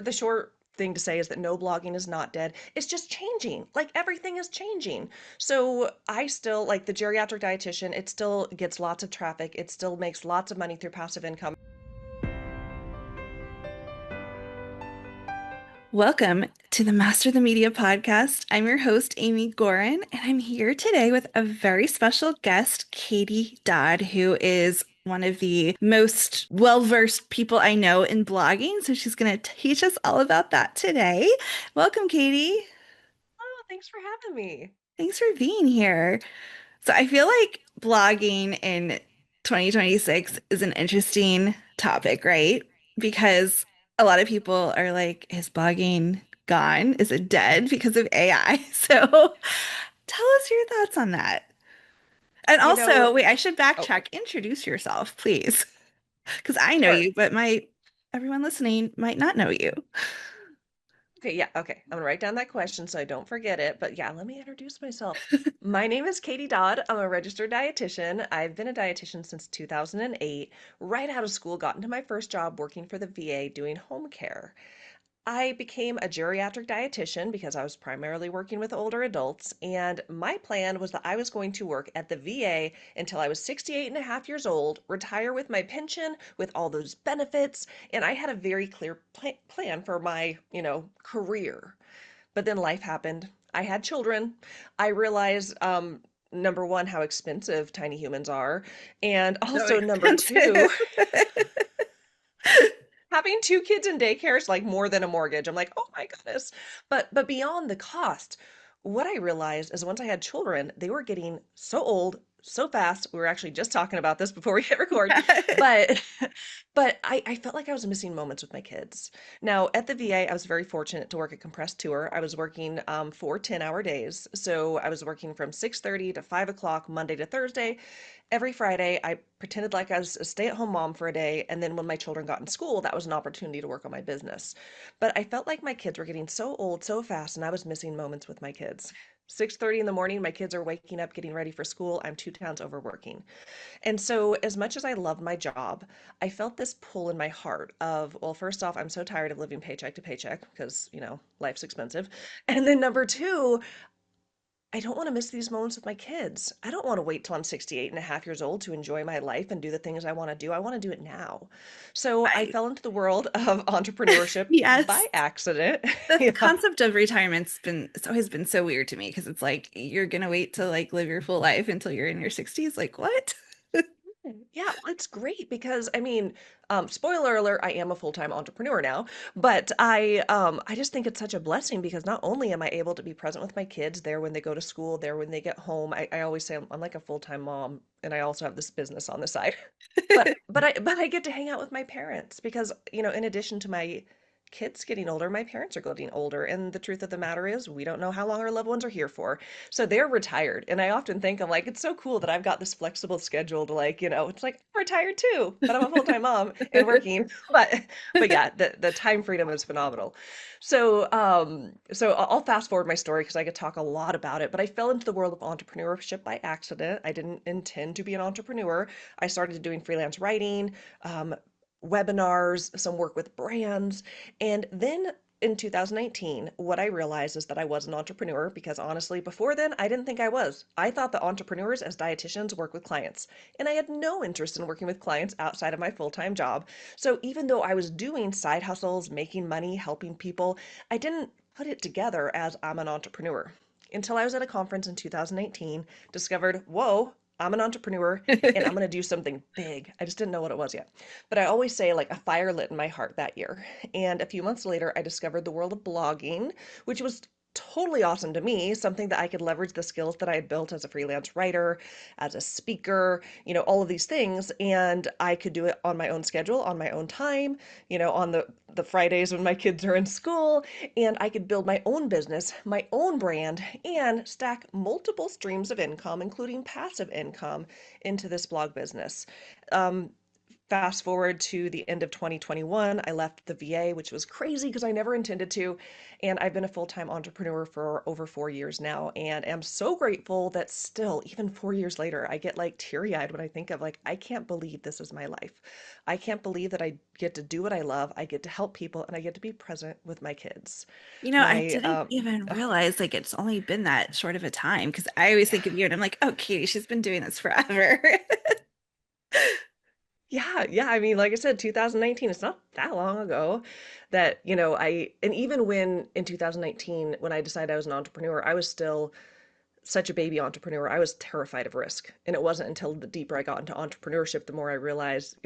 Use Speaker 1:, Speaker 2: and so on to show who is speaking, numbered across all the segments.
Speaker 1: the short thing to say is that no, blogging is not dead. It's just changing. Like everything is changing. So I still like the geriatric dietitian. It still gets lots of traffic. It still makes lots of money through passive income.
Speaker 2: Welcome to the Master the Media podcast. I'm your host, Amy Gorin, and I'm here today with a very special guest, Katie Dodd, who is one of the most well-versed people I know in blogging. So she's going to teach us all about that today. Welcome, Katie.
Speaker 1: Oh, thanks for having me.
Speaker 2: Thanks for being here. So I feel like blogging in 2026 is an interesting topic, right? Because a lot of people are like, is blogging gone? Is it dead because of AI? So tell us your thoughts on that. And
Speaker 1: You know,
Speaker 2: also, wait, I should
Speaker 1: oh,
Speaker 2: backtrack. Introduce yourself, please. Because I know
Speaker 1: sure.
Speaker 2: you, but my everyone listening might not know you.
Speaker 1: Okay, yeah, okay. I'm gonna write down that question so I don't forget it. But yeah, let me introduce myself. My name is Katie Dodd. I'm a registered dietitian. I've been a dietitian since 2008. Right out of school, got into my first job working for the VA doing home care. I became a geriatric dietitian because I was primarily working with older adults, and my plan was that I was going to work at the VA until I was 68 and a half years old, retire with my pension, with all those benefits, and I had a very clear plan for my, career. But then life happened. I had children. I realized, number one, how expensive tiny humans are, and
Speaker 2: So
Speaker 1: also number two,
Speaker 2: expensive.
Speaker 1: having two kids in daycare is like more than a mortgage. I'm like, oh my goodness. But beyond the cost, what I realized is once I had children, they were getting so old so fast. We were actually just talking about this before we hit record, but but I felt like I was missing moments with my kids. Now at the VA, I was very fortunate to work a compressed tour. I was working 4 10-hour days. So I was working from 6:30 to 5 o'clock Monday to Thursday. Every Friday, I pretended like I was a stay-at-home mom for a day, and then when my children got in school, that was an opportunity to work on my business. But I felt like my kids were getting so old so fast, and I was missing moments with my kids. 6:30 in the morning, my kids are waking up, getting ready for school. I'm 2 towns over working. And so, as much as I loved my job, I felt this pull in my heart of, well, first off, I'm so tired of living paycheck to paycheck because, life's expensive. And then number two, I don't want to miss these moments with my kids. I don't want to wait till I'm 68 and a half years old to enjoy my life and do the things I want to do. I want to do it now. So I
Speaker 2: Right.
Speaker 1: fell into the world of entrepreneurship
Speaker 2: Yes.
Speaker 1: by accident.
Speaker 2: The
Speaker 1: Yeah.
Speaker 2: concept of retirement's been it's always been so weird to me because it's like you're gonna wait to like live your full life until you're in your 60s. Like what?
Speaker 1: Yeah, well, it's great because I mean, spoiler alert, I am a full-time entrepreneur now, but I just think it's such a blessing because not only am I able to be present with my kids there when they go to school, there when they get home. I always say I'm like a full-time mom and I also have this business on the side. But I get to hang out with my parents because, in addition to my kids getting older, my parents are getting older. And the truth of the matter is, we don't know how long our loved ones are here for. So they're retired. And I often think I'm like, it's so cool that I've got this flexible schedule to like, it's like I'm retired too, but I'm a full-time mom and working. But yeah, the time freedom is phenomenal. So I'll fast forward my story because I could talk a lot about it, but I fell into the world of entrepreneurship by accident. I didn't intend to be an entrepreneur. I started doing freelance writing, um, webinars, some work with brands, and then in 2019, what I realized is that I was an entrepreneur because honestly, before then, I didn't think I was. I thought that entrepreneurs as dietitians work with clients, and I had no interest in working with clients outside of my full-time job. So even though I was doing side hustles, making money, helping people, I didn't put it together as I'm an entrepreneur. Until I was at a conference in 2018, discovered, whoa, I'm an entrepreneur and I'm going to do something big. I just didn't know what it was yet. But I always say, like, a fire lit in my heart that year. And a few months later, I discovered the world of blogging, which was totally awesome to me, something that I could leverage the skills that I had built as a freelance writer, as a speaker, all of these things. And I could do it on my own schedule, on my own time, on the Fridays when my kids are in school. And I could build my own business, my own brand, and stack multiple streams of income, including passive income, into this blog business. Um, Fast forward to the end of 2021, I left the VA, which was crazy because I never intended to. And I've been a full-time entrepreneur for over 4 years now. And am so grateful that still, even 4 years later, I get like teary-eyed when I think of like, I can't believe this is my life. I can't believe that I get to do what I love. I get to help people and I get to be present with my kids.
Speaker 2: I
Speaker 1: My,
Speaker 2: didn't even realize like it's only been that short of a time because I always think of you and I'm like, oh, Katie, she's been doing this forever.
Speaker 1: yeah, yeah. I mean, like I said, 2019, it's not that long ago that, and even when in 2019, when I decided I was an entrepreneur, I was still such a baby entrepreneur. I was terrified of risk. And it wasn't until the deeper I got into entrepreneurship, the more I realized,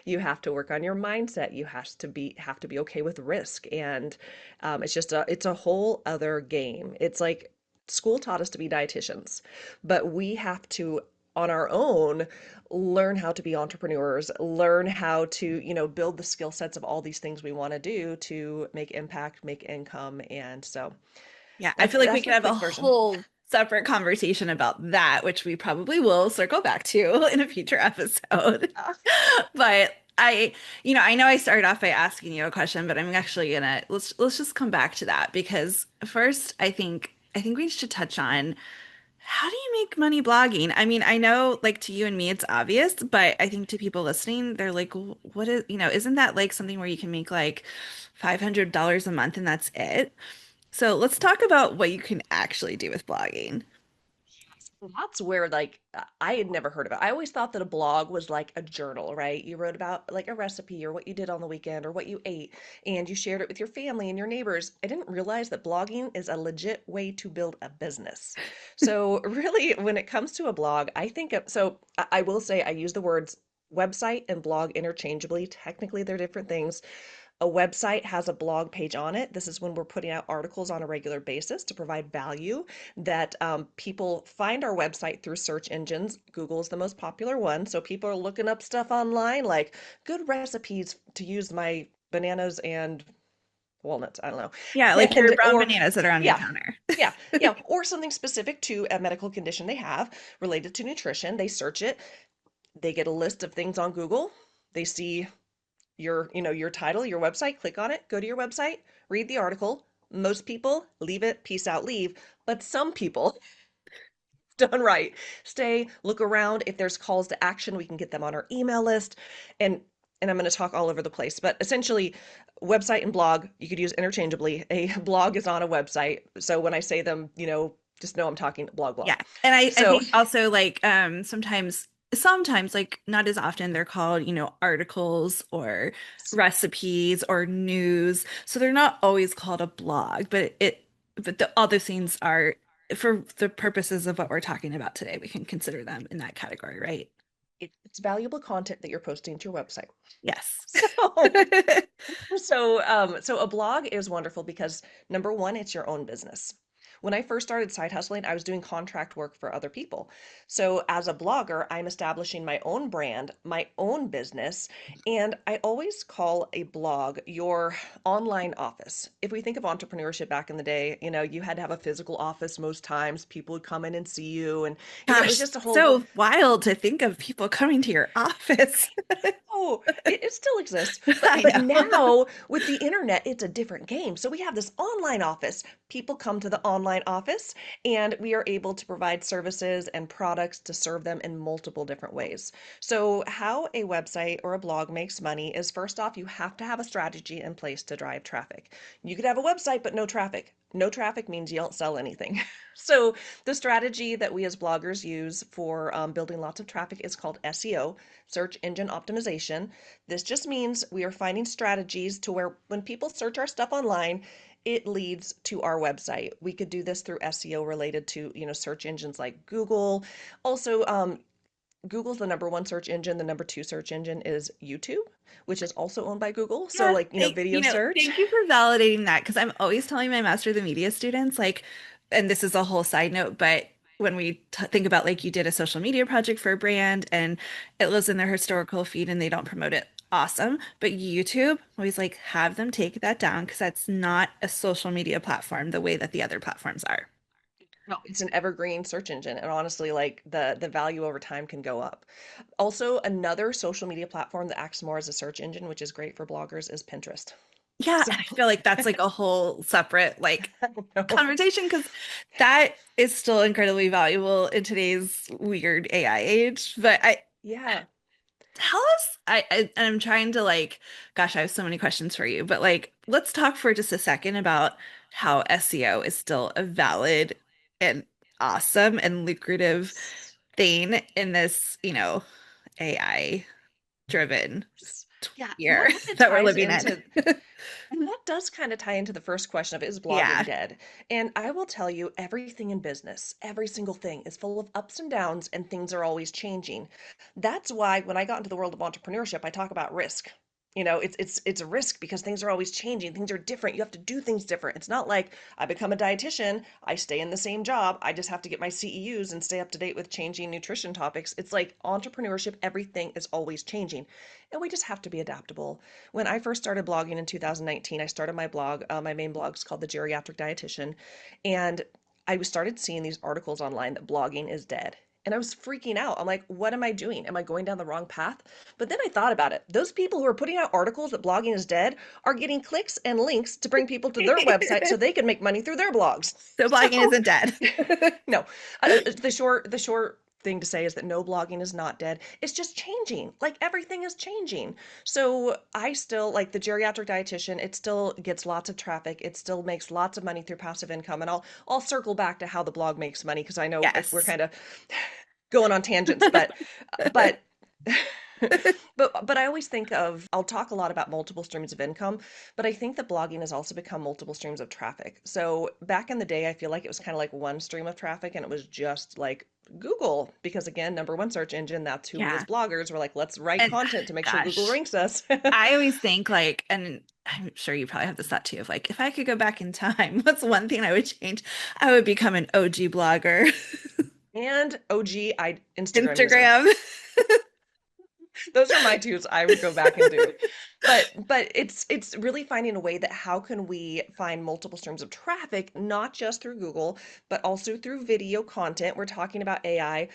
Speaker 1: you have to work on your mindset. You have to be okay with risk. And it's a whole other game. It's like school taught us to be dietitians, but we have to on our own learn how to be entrepreneurs, learn how to, build the skill sets of all these things we want to do to make impact, make income. And so
Speaker 2: Yeah, I
Speaker 1: that's
Speaker 2: feel like we
Speaker 1: that's
Speaker 2: could
Speaker 1: my
Speaker 2: have a
Speaker 1: quick version.
Speaker 2: whole separate conversation about that, which we probably will circle back to in a future episode. But I know I started off by asking you a question, but I'm actually gonna let's just come back to that because first I think we should touch on how do you make money blogging? I mean, I know like to you and me it's obvious, but I think to people listening, they're like, what is, isn't that like something where you can make like $500 a month and that's it? So let's talk about what you can actually do with blogging.
Speaker 1: That's where like I had never heard of it. I always thought that a blog was like a journal, right? You wrote about like a recipe or what you did on the weekend or what you ate and you shared it with your family and your neighbors. I didn't realize that blogging is a legit way to build a business. So really when it comes to a blog, I will say I use the words website and blog interchangeably. Technically they're different things. A website has a blog page on it. This is when we're putting out articles on a regular basis to provide value that people find our website through search engines. Google is the most popular one. So people are looking up stuff online like good recipes to use my bananas and walnuts. I don't know.
Speaker 2: Yeah, like your
Speaker 1: And,
Speaker 2: brown
Speaker 1: or,
Speaker 2: bananas that are on your
Speaker 1: yeah,
Speaker 2: counter.
Speaker 1: yeah, yeah. Or something specific to a medical condition they have related to nutrition. They search it, they get a list of things on Google. They see your title, your website, click on it, go to your website, read the article. Most people leave it, peace out, leave. But some people, done right, stay, look around. If there's calls to action, we can get them on our email list. And and I'm going to talk all over the place, but essentially, website and blog you could use interchangeably. A blog is on a website, so when I say them, just know I'm talking blog
Speaker 2: Yeah.
Speaker 1: blog.
Speaker 2: And I
Speaker 1: So
Speaker 2: think also like sometimes like not as often they're called, articles or recipes or news. So they're not always called a blog, but the other things are for the purposes of what we're talking about today, we can consider them in that category, right?
Speaker 1: it's valuable content that you're posting to your website.
Speaker 2: Yes.
Speaker 1: So so a blog is wonderful because number one, it's your own business. When I first started side hustling, I was doing contract work for other people. So as a blogger, I'm establishing my own brand, my own business, and I always call a blog your online office. If we think of entrepreneurship back in the day, you had to have a physical office most times. People would come in and see you, and it was
Speaker 2: Gosh,
Speaker 1: just a whole.
Speaker 2: so wild to think of people coming to your office.
Speaker 1: Oh, it still exists. But
Speaker 2: I
Speaker 1: but
Speaker 2: know.
Speaker 1: now with the internet, it's a different game. So we have this online office. People come to the online office and we are able to provide services and products to serve them in multiple different ways. So how a website or a blog makes money is first off, you have to have a strategy in place to drive traffic. You could have a website but no traffic. No traffic means you don't sell anything. So the strategy that we as bloggers use for building lots of traffic is called SEO, search engine optimization. This just means we are finding strategies to where when people search our stuff online, it leads to our website. We could do this through SEO related to, search engines like Google. Also, Google's the number one search engine. The number two search engine is YouTube, which is also owned by Google. So
Speaker 2: Yeah,
Speaker 1: like, video search.
Speaker 2: thank you for validating that because I'm always telling my Master of the Media students, like, and this is a whole side note, but when we t think about like you did a social media project for a brand and it lives in their historical feed and they don't promote it, awesome. But YouTube, always like have them take that down because that's not a social media platform the way that the other platforms are.
Speaker 1: No, it's an evergreen search engine, and honestly, like the value over time can go up. Also, another social media platform that acts more as a search engine, which is great for bloggers, is Pinterest.
Speaker 2: Yeah,
Speaker 1: So,
Speaker 2: and I feel like that's like a whole separate like
Speaker 1: I know.
Speaker 2: conversation because that is still incredibly valuable in today's weird AI age. But I
Speaker 1: Yeah.
Speaker 2: tell us, and I'm trying to like, gosh, I have so many questions for you, but like, let's talk for just a second about how SEO is still a valid and awesome and lucrative thing in this, AI driven
Speaker 1: Yeah, and
Speaker 2: year
Speaker 1: that kind of
Speaker 2: that we're
Speaker 1: ties
Speaker 2: living in.
Speaker 1: into And that does kind of tie into the first question of is blogging
Speaker 2: Yeah.
Speaker 1: dead? And I will tell you, everything in business, every single thing is full of ups and downs, and things are always changing. That's why when I got into the world of entrepreneurship, I talk about risk. It's a risk because things are always changing. Things are different. You have to do things different. It's not like I become a dietitian, I stay in the same job. I just have to get my CEUs and stay up to date with changing nutrition topics. It's like entrepreneurship, everything is always changing. And we just have to be adaptable. When I first started blogging in 2019, I started my blog. My main blog is called The Geriatric Dietitian. And I started seeing these articles online that blogging is dead. And I was freaking out. I'm like, what am I doing? Am I going down the wrong path? But then I thought about it. Those people who are putting out articles that blogging is dead are getting clicks and links to bring people to their website so they can make money through their blogs.
Speaker 2: So blogging
Speaker 1: So
Speaker 2: isn't dead.
Speaker 1: no, the short thing to say is that no, blogging is not dead. It's just changing. Like everything is changing. So I still like the geriatric dietitian. It still gets lots of traffic. It still makes lots of money through passive income. And I'll circle back to how the blog makes money because I know we're
Speaker 2: Yes.
Speaker 1: kind of going on tangents, but but I always think of I'll talk a lot about multiple streams of income, but I think that blogging has also become multiple streams of traffic. So back in the day, I feel like it was kind of like one stream of traffic and it was just like Google, because again, number one search engine, that's who we as
Speaker 2: Yeah.
Speaker 1: bloggers were like, let's write
Speaker 2: And
Speaker 1: content to make sure Google
Speaker 2: gosh,
Speaker 1: ranks us.
Speaker 2: I always think like, and I'm sure you probably have this thought too, of like, if I could go back in time, what's one thing I would change? I would become an OG blogger.
Speaker 1: And OG, I Instagram user.
Speaker 2: Instagram.
Speaker 1: Those are my twos I would go back and do. But it's really finding a way that how can we find multiple streams of traffic, not just through Google, but also through video content. We're talking about AI.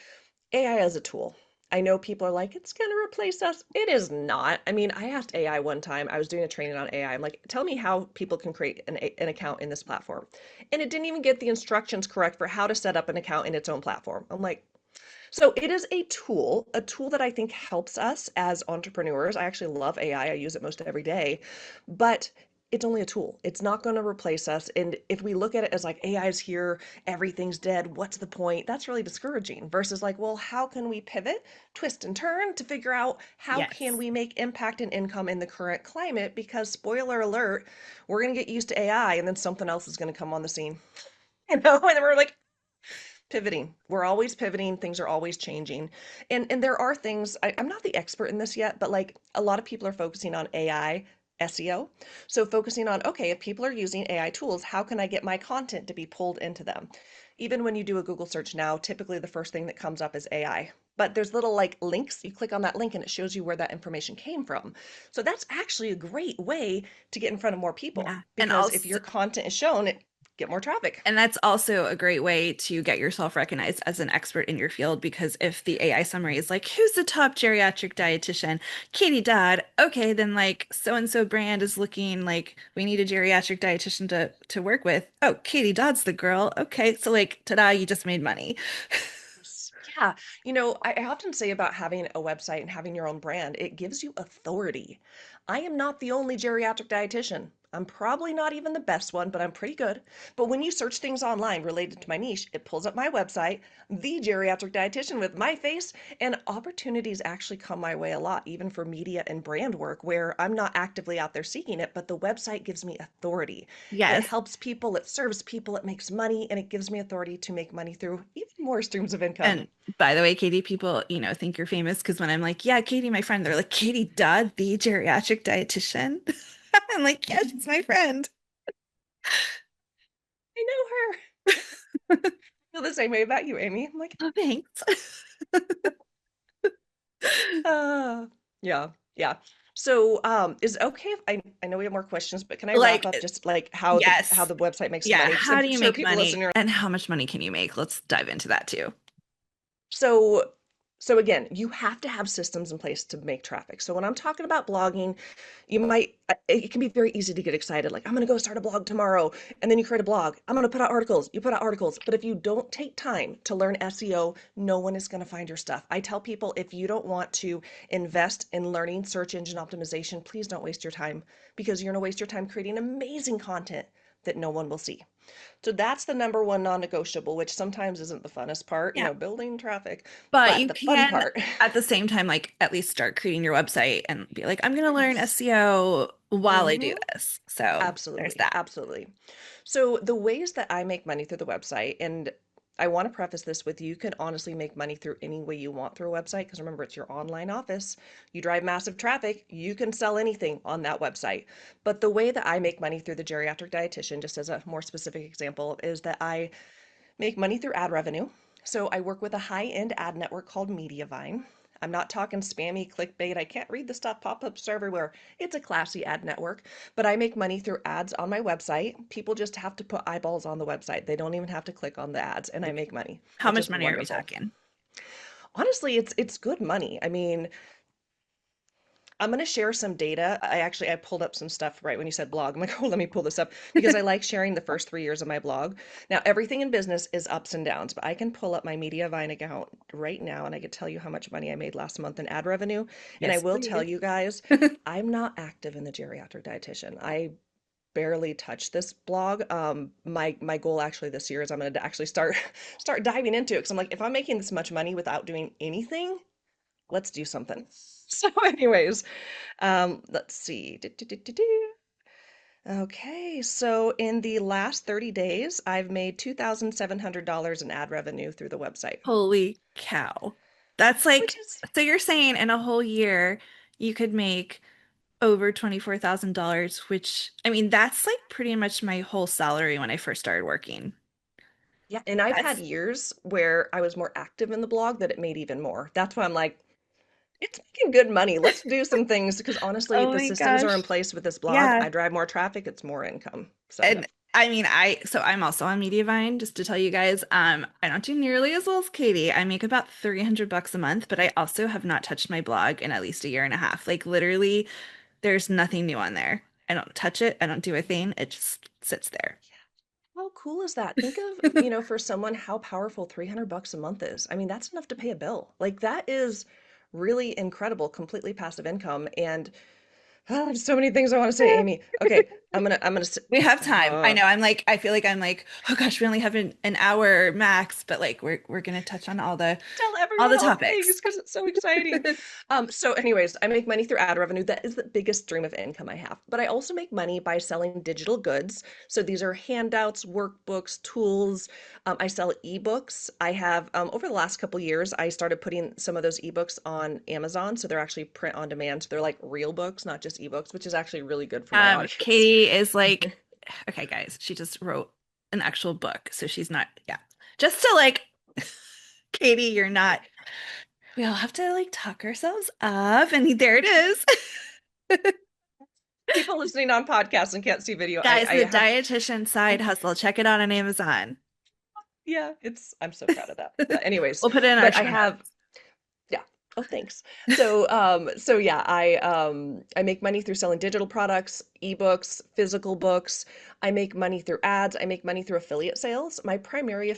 Speaker 1: AI as a tool. I know people are like, it's going to replace us. It is not. I mean, I asked AI one time, I was doing a training on AI. I'm like, tell me how people can create an account in this platform. And it didn't even get the instructions correct for how to set up an account in its own platform. I'm like, so it is a tool that I think helps us as entrepreneurs. I actually love AI. I use it most every day, but it's only a tool. It's not going to replace us. And if we look at it as like AI is here, everything's dead, what's the point? That's really discouraging versus like, well, how can we pivot, twist and turn to figure out how can
Speaker 2: Yes.
Speaker 1: we make impact and income in the current climate? Because spoiler alert, we're going to get used to AI and then something else is going to come on the scene. And then we're like, pivoting. We're always pivoting. Things are always changing. And there are things, I'm not the expert in this yet, but like a lot of people are focusing on AI SEO. So focusing on, okay, if people are using AI tools, how can I get my content to be pulled into them? Even when you do a Google search now, typically the first thing that comes up is AI. But there's little like links. You click on that link and it shows you where that information came from. So that's actually a great way to get in front of more people
Speaker 2: Yeah. And
Speaker 1: because if
Speaker 2: also,
Speaker 1: your content is shown, it get more traffic.
Speaker 2: and that's also a great way to get yourself recognized as an expert in your field because if the AI summary is like, who's the top geriatric dietitian? Katie Dodd. Okay, then like so and so brand is looking like we need a geriatric dietitian to work with. Oh, Katie Dodd's the girl. Okay, so like, ta-da, you just made money.
Speaker 1: Yeah, I often say about having a website and having your own brand, it gives you authority. I am not the only geriatric dietitian. I'm probably not even the best one, but I'm pretty good. But when you search things online related to my niche, it pulls up my website, the geriatric dietitian with my face, and opportunities actually come my way a lot, even for media and brand work where I'm not actively out there seeking it, but the website gives me authority. It
Speaker 2: Yes.
Speaker 1: helps people, it serves people, it makes money, and it gives me authority to make money through even more streams of income.
Speaker 2: And by the way, Katie, people, think you're famous because when I'm like, yeah, Katie, my friend, they're like, Katie Dodd, the geriatric dietitian. I'm like, yeah, she's my friend.
Speaker 1: I know her. I feel the same way about you, Amy. I'm like,
Speaker 2: Oh, thanks.
Speaker 1: uh, yeah, yeah. So, is it okay if I know we have more questions, but can I wrap up
Speaker 2: Like,
Speaker 1: just like how
Speaker 2: yes.
Speaker 1: the website makes the
Speaker 2: Yeah.
Speaker 1: money? Because
Speaker 2: How
Speaker 1: I'm
Speaker 2: do you
Speaker 1: sure
Speaker 2: make
Speaker 1: people
Speaker 2: money
Speaker 1: listening.
Speaker 2: and how much money can you make? Let's dive into that too.
Speaker 1: So, so again, you have to have systems in place to make traffic. So when I'm talking about blogging, you might, it can be very easy to get excited. Like, I'm going to go start a blog tomorrow. And then you create a blog. I'm going to put out articles. You put out articles. But if you don't take time to learn SEO, no one is going to find your stuff. I tell people if you don't want to invest in learning search engine optimization, please don't waste your time because you're going to waste your time creating amazing content that no one will see. So that's the number one non-negotiable, which sometimes isn't the funnest part,
Speaker 2: Yeah.
Speaker 1: building traffic.
Speaker 2: But
Speaker 1: But
Speaker 2: you
Speaker 1: the fun
Speaker 2: can
Speaker 1: part,
Speaker 2: at the same time, like at least start creating your website and be like, I'm gonna learn
Speaker 1: yes.
Speaker 2: SEO while I do
Speaker 1: Hmm.
Speaker 2: this. So there's
Speaker 1: Absolutely.
Speaker 2: that.
Speaker 1: Absolutely. So the ways that I make money through the website, and I want to preface this with you can honestly make money through any way you want through a website because remember, it's your online office. You drive massive traffic, you can sell anything on that website. But the way that I make money through the geriatric dietitian, just as a more specific example, is that I make money through ad revenue. So I work with a high-end ad network called Mediavine. I'm not talking spammy clickbait. I can't read the stuff pop-ups are everywhere. It's a classy ad network, but I make money through ads on my website. People just have to put eyeballs on the website. They don't even have to click on the ads, and I
Speaker 2: Like,
Speaker 1: make money,
Speaker 2: how
Speaker 1: which
Speaker 2: much
Speaker 1: is
Speaker 2: money are we
Speaker 1: wonderful.
Speaker 2: talking?
Speaker 1: Honestly, it's good money. I mean, I'm going to share some data. I pulled up some stuff right when you said blog. I'm like, oh, let me pull this up because I like sharing the first 3 years of my blog. Now, everything in business is ups and downs, but I can pull up my Mediavine account right now and I can tell you how much money I made last month in ad revenue. And I
Speaker 2: Yes,
Speaker 1: will tell
Speaker 2: please.
Speaker 1: you guys, I'm not active in the geriatric dietitian. I barely touch this blog. My goal actually this year is I'm going to actually start diving into it because I'm like, if I'm making this much money without doing anything, let's do something. So, anyways, let's see. Okay, so in the last 30 days, I've made $2,700 in ad revenue through the website,
Speaker 2: Holy cow. That's
Speaker 1: which
Speaker 2: like,
Speaker 1: is,
Speaker 2: so you're saying in a whole year you could make over $24,000, which I mean, that's like pretty much my whole salary when I first started working.
Speaker 1: yeah. And I've had
Speaker 2: That's,
Speaker 1: years where I was more active in the blog that it made even more. That's why I'm like, it's making good money. Let's do some things because honestly, if
Speaker 2: oh
Speaker 1: the
Speaker 2: my
Speaker 1: systems are in
Speaker 2: gosh.
Speaker 1: place with this blog,
Speaker 2: Yeah.
Speaker 1: I drive more traffic, it's more income. So,
Speaker 2: And I mean, so I'm also on Mediavine, just to tell you guys. I don't do nearly as well as Katie. I make about 300 bucks a month, but I also have not touched my blog in at least a year and a half. Like literally, there's nothing new on there. I don't touch it. I don't do a thing. It just sits there.
Speaker 1: how cool is that? Think of, for someone how powerful 300 bucks a month is. I mean, that's enough to pay a bill. Like that is really incredible, completely passive income. And there's so many things I want to say, Amy. Okay, I'm gonna
Speaker 2: We have time. I
Speaker 1: uh,
Speaker 2: know. I feel like I'm like, oh gosh, we only have an hour max, but like we're gonna touch on
Speaker 1: tell
Speaker 2: all
Speaker 1: everyone
Speaker 2: the
Speaker 1: all the things
Speaker 2: topics.
Speaker 1: because it's so exciting. So anyways, I make money through ad revenue. That is the biggest stream of income I have. But I also make money by selling digital goods. So these are handouts, workbooks, tools. I sell ebooks. I have over the last couple years, I started putting some of those ebooks on Amazon. So they're actually print on demand. So they're like real books, not just ebooks, which is actually really good for my audience.
Speaker 2: Katie is like, okay, guys, she just wrote an actual book, so she's not, yeah. Just to like, Katie, you're not. We all have to like talk ourselves up, and there it is.
Speaker 1: People listening on podcasts and can't see video,
Speaker 2: Guys,
Speaker 1: I
Speaker 2: the
Speaker 1: have,
Speaker 2: dietitian side hustle. Check it out on Amazon.
Speaker 1: yeah, I'm so proud of that. But anyways,
Speaker 2: We'll put it in our
Speaker 1: but I
Speaker 2: show
Speaker 1: have,
Speaker 2: notes.
Speaker 1: yeah. Oh, thanks. So yeah, I make money through selling digital products, ebooks, physical books. I make money through ads. I make money through affiliate sales. My primary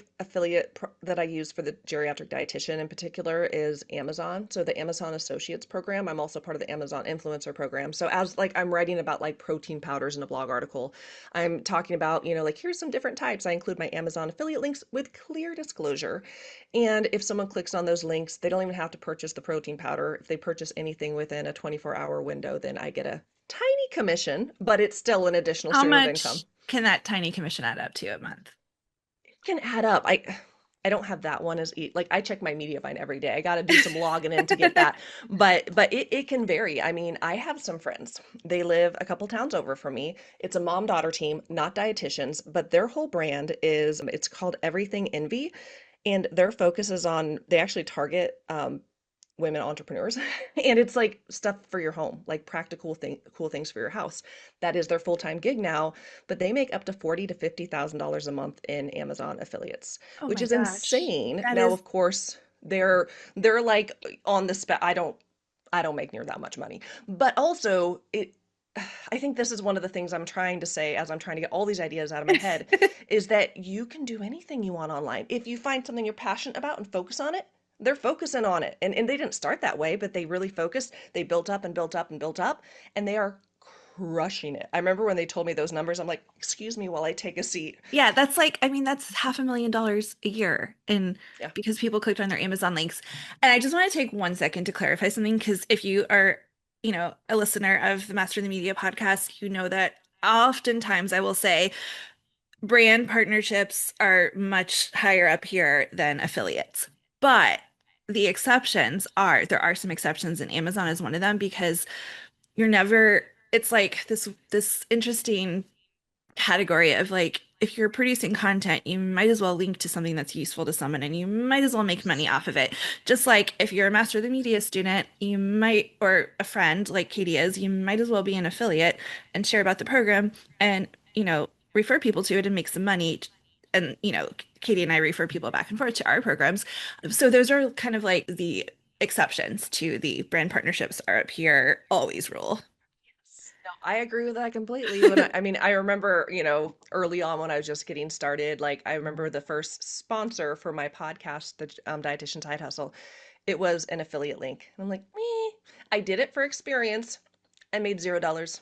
Speaker 1: that I use for the geriatric dietitian in particular is Amazon. So the Amazon Associates program. I'm also part of the Amazon Influencer program. So as like I'm writing about like protein powders in a blog article, I'm talking about, like here's some different types. I include my Amazon affiliate links with clear disclosure. And if someone clicks on those links, they don't even have to purchase the protein powder. If they purchase anything within a 24-hour window, then I get a tiny commission, but it's still an additional
Speaker 2: How
Speaker 1: stream of income.
Speaker 2: much can that tiny commission add up to a month?
Speaker 1: It can add up. I don't have that one like I check my Mediavine every day. I got to do some logging in to get that. But it can vary. I mean, I have some friends. They live a couple towns over from me. It's a mom-daughter team, not dietitians, but their whole brand is it's called Everything Envy and their focus is on they actually target women entrepreneurs. And it's like stuff for your home, like practical cool things for your house. That is their full-time gig now, but they make up to 40 to $50,000 a month in Amazon affiliates,
Speaker 2: Oh
Speaker 1: which
Speaker 2: my
Speaker 1: is
Speaker 2: gosh.
Speaker 1: insane.
Speaker 2: That
Speaker 1: Now,
Speaker 2: is
Speaker 1: of course, they're like on the spec. I don't make near that much money. But also it I think this is one of the things I'm trying to say as I'm trying to get all these ideas out of my head is that you can do anything you want online. If you find something you're passionate about and focus on it, they're focusing on it. And they didn't start that way, but they really focused. They built up and built up and built up, and they are crushing it. I remember when they told me those numbers, I'm like, excuse me while I take a seat.
Speaker 2: Yeah, that's like, I mean, that's $500,000 a year. And
Speaker 1: Yeah.
Speaker 2: because people clicked on their Amazon links. And I just want to take 1 second to clarify something, because if you are, a listener of the Master of the Media podcast, you know that oftentimes I will say brand partnerships are much higher up here than affiliates. But the exceptions are, there are some exceptions, and Amazon is one of them, because you're never, it's like this interesting category of like, if you're producing content, you might as well link to something that's useful to someone, and you might as well make money off of it. Just like if you're a Master of the Media student, you might, or a friend like Katie is, you might as well be an affiliate and share about the program and, refer people to it and make some money. And, Katie and I refer people back and forth to our programs. So those are kind of like the exceptions to the brand partnerships are up here always rule.
Speaker 1: No, I agree with that completely. I remember, early on when I was just getting started, like I remember the first sponsor for my podcast, the Dietitian Side Hustle, it was an affiliate link. And I'm like, me. I did it for experience and made $0.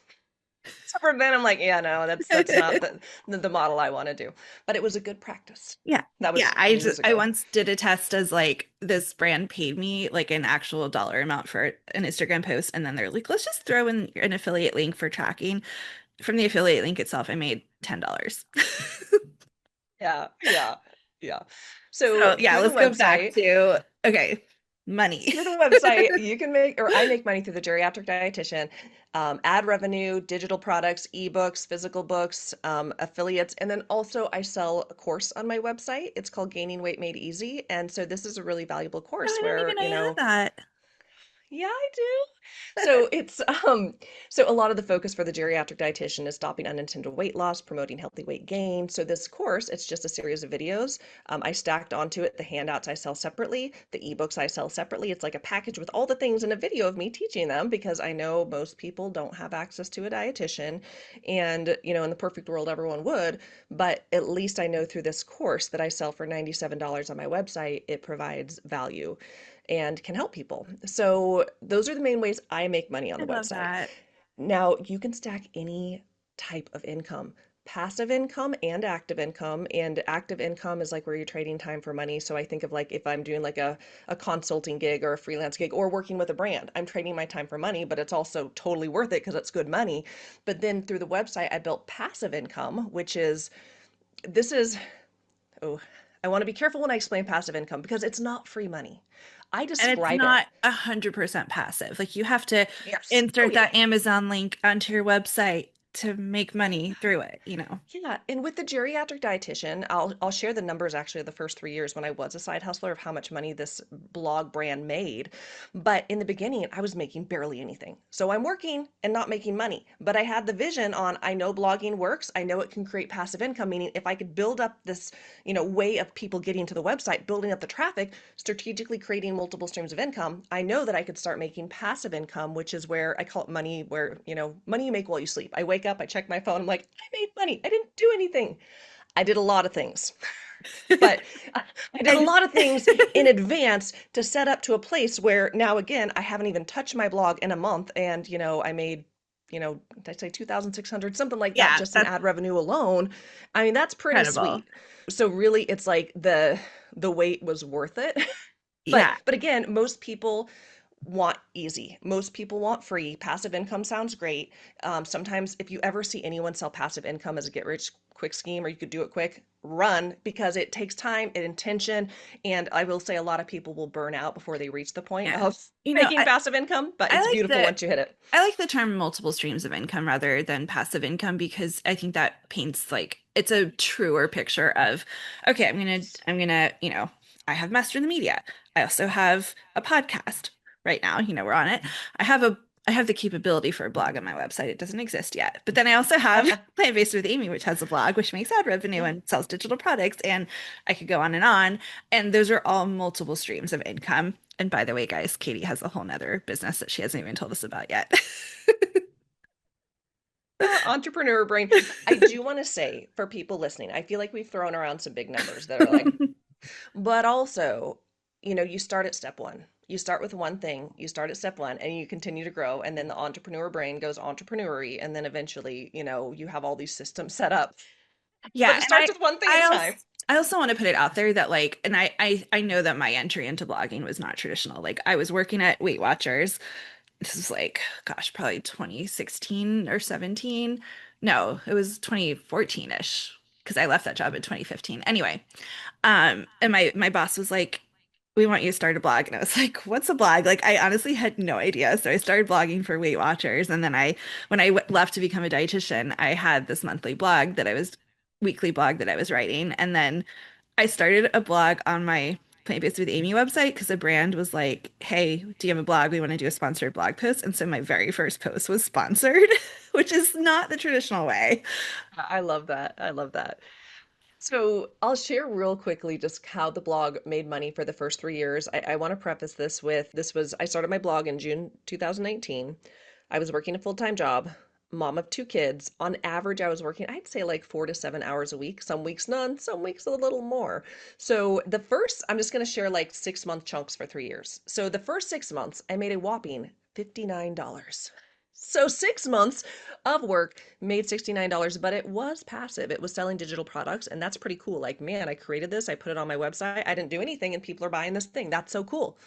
Speaker 1: So from then I'm like, yeah, no, that's not the model I want to do. But it was a good practice.
Speaker 2: Yeah.
Speaker 1: That
Speaker 2: Yeah,
Speaker 1: was years
Speaker 2: I
Speaker 1: ago.
Speaker 2: once did a test as like this brand paid me like an actual dollar amount for an Instagram post, and then they're like, let's just throw in an affiliate link for tracking. From the affiliate link itself, I made $10.
Speaker 1: Yeah, yeah, yeah.
Speaker 2: So
Speaker 1: So
Speaker 2: yeah, let's go back to okay, money.
Speaker 1: through the website, you can make, or I make money through the geriatric dietitian, ad revenue, digital products, ebooks, physical books, affiliates, and then also I sell a course on my website. It's called Gaining Weight Made Easy, and so this is a really valuable
Speaker 2: No,
Speaker 1: course
Speaker 2: I didn't even
Speaker 1: where,
Speaker 2: know you had that.
Speaker 1: yeah, I do. So it's so a lot of the focus for the geriatric dietitian is stopping unintended weight loss, promoting healthy weight gain. So this course, it's just a series of videos. I stacked onto it the handouts I sell separately, the ebooks I sell separately. It's like a package with all the things in a video of me teaching them because I know most people don't have access to a dietitian. And, in the perfect world, everyone would, but at least I know through this course that I sell for $97 on my website, it provides value and can help people. So those are the main ways I make money on
Speaker 2: I
Speaker 1: the
Speaker 2: love
Speaker 1: website.
Speaker 2: that.
Speaker 1: Now, you can stack any type of income. Passive income and active income. And active income is like where you're trading time for money. So I think of like if I'm doing like a consulting gig or a freelance gig or working with a brand, I'm trading my time for money, but it's also totally worth it because it's good money. But then through the website, I built passive income, which is this is oh, I want to be careful when I explain passive income because it's not free money. I
Speaker 2: And it's
Speaker 1: describe it.
Speaker 2: not 100% passive. Like you have to
Speaker 1: Yes. Oh,
Speaker 2: insert
Speaker 1: yeah.
Speaker 2: that Amazon link onto your website to make money through it.
Speaker 1: Yeah, and with the geriatric dietitian, I'll share the numbers actually of the first 3 years when I was a side hustler of how much money this blog brand made. But in the beginning, I was making barely anything. So I'm working and not making money. But I had the vision on I know blogging works. I know it can create passive income, meaning if I could build up this, way of people getting to the website, building up the traffic, strategically creating multiple streams of income, I know that I could start making passive income, which is where I call it money, where, money you make while you sleep. I wake up, I check my phone, I'm like, I made money. I didn't do anything. I did a lot of things, but I did a
Speaker 2: And
Speaker 1: lot of things in advance to set up to a place where now again, I haven't even touched my blog in a month and, I made did I say 2,600, something like that,
Speaker 2: yeah,
Speaker 1: just in
Speaker 2: that's
Speaker 1: ad revenue alone. I mean, that's pretty
Speaker 2: incredible.
Speaker 1: sweet. So really it's like the wait was worth it. But
Speaker 2: Yeah.
Speaker 1: but again, most people want easy. Most people want free. Passive income sounds great. Sometimes, if you ever see anyone sell passive income as a get rich quick scheme or you could do it quick, run because it takes time and intention. And I will say a lot of people will burn out before they reach the point
Speaker 2: Yeah.
Speaker 1: of
Speaker 2: You know,
Speaker 1: making
Speaker 2: I,
Speaker 1: passive income, but
Speaker 2: I
Speaker 1: it's
Speaker 2: like
Speaker 1: beautiful
Speaker 2: the
Speaker 1: once you hit it.
Speaker 2: I like the term multiple streams of income rather than passive income, because I think that paints like it's a truer picture of okay, I'm gonna, I have Master in the Media. I also have a podcast. right now. We're on it. I have a I have the capability for a blog on my website. It doesn't exist yet. But then I also have Plant-Based with Amy, which has a blog, which makes ad revenue
Speaker 1: Yeah.
Speaker 2: and sells digital products. And I could go on and on. And those are all multiple streams of income. And by the way, guys, Katie has a whole nother business that she hasn't even told us about yet.
Speaker 1: Entrepreneur brain. I do want to say for people listening, I feel like we've thrown around some big numbers that are like, but also, you start at step one. You start with one thing, you start at step one, and you continue to grow. And then the entrepreneur brain goes entrepreneury. And then eventually, you have all these systems set up. But
Speaker 2: Yeah,
Speaker 1: it
Speaker 2: and
Speaker 1: starts with one thing at
Speaker 2: I
Speaker 1: a
Speaker 2: also
Speaker 1: time.
Speaker 2: I also want to put it out there that like, and I know that my entry into blogging was not traditional. Like I was working at Weight Watchers. This is like, gosh, probably 2016 or 17. No, it was 2014-ish because I left that job in 2015. Anyway, and my boss was like, "We want you to start a blog," and I was like, "What's a blog?" Like, I honestly had no idea. So I started blogging for Weight Watchers, and then when I left to become a dietitian, I had this weekly blog that I was writing, and then I started a blog on my Plant-Based with Amy website because a brand was like, "Hey, do you have a blog? We want to do a sponsored blog post." And so my very first post was sponsored, which is not the traditional way.
Speaker 1: I love that. I love that. So I'll share real quickly just how the blog made money for the first 3 years. I want to preface this with I started my blog in June 2019. I was working a full-time job, mom of two kids. On average, I was working, I'd say like 4 to 7 hours a week, some weeks none, some weeks a little more. So I'm just going to share like 6 month chunks for 3 years. So the first 6 months, I made a whopping $59. So 6 months of work made $69, but it was passive. It was selling digital products, and that's pretty cool. Like, man, I created this, I put it on my website, I didn't do anything, and people are buying this thing. That's so cool.